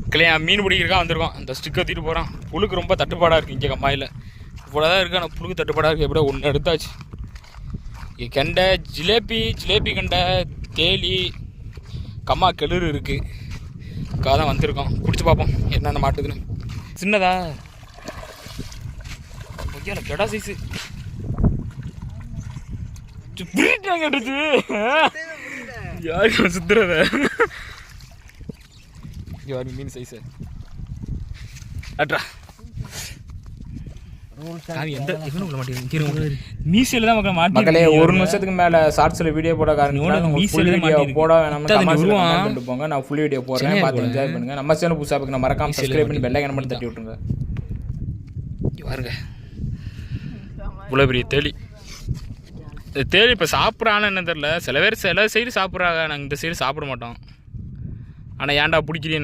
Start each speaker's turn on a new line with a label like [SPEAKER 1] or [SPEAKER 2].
[SPEAKER 1] மக்களே மீன் பிடிக்கிறக்கா வந்திருக்கோம். இந்த ஸ்டிக்கை தூக்கிட்டு போகிறான். புழுக்கு ரொம்ப தட்டுப்பாடாக இருக்குது இங்கே கம்மாயில். இவ்வளோ தான் இருக்குது, ஆனால் புழுக்கு தட்டுப்பாடாக இருக்குது. எப்படியோ ஒன்று எடுத்தாச்சு. இங்கே கெண்டை, ஜிலேபி கெண்டை, தேலி, கம்மா கிளறு இருக்குது. அதுக்காக தான் வந்திருக்கோம். பிடிச்சி பார்ப்போம் என்னென்ன மாட்டுதுன்னு. சின்னதா ஐயா கெடா சைஸு கேட்டுச்சு. யாருக்கு சுத்துறத யாரு மீன் சைஸு அட்ரா மீசையில தான் மக்கள் மாட்டி. மக்களே ஒரு நிமிஷத்துக்கு மேல ஷார்ட்ஸ்ல வீடியோ போட காரணம் வீடியோ போட வேணாம்னு போங்க. நான் ஃபுல் வீடியோ போடுறேன், பார்த்து என்ஜாய் பண்ணுங்க. நம்ம சேனல் புதுசாக இருக்கு, மறக்காம சப்ஸ்கிரைப் பண்ணி பெல் ஐகான் மட்டும் தட்டி விட்டுருங்க. பாருங்க இவ்வளோ பெரிய தேலி. தேலி இப்போ சாப்பிட்றான்னு என்ன தெரியல. சில பேர் சில சைடு சாப்பிட்றாங்க, நாங்கள் இந்த சைடு சாப்பிட மாட்டோம். ஆனால் ஏன்டா பிடிக்கிறீங்க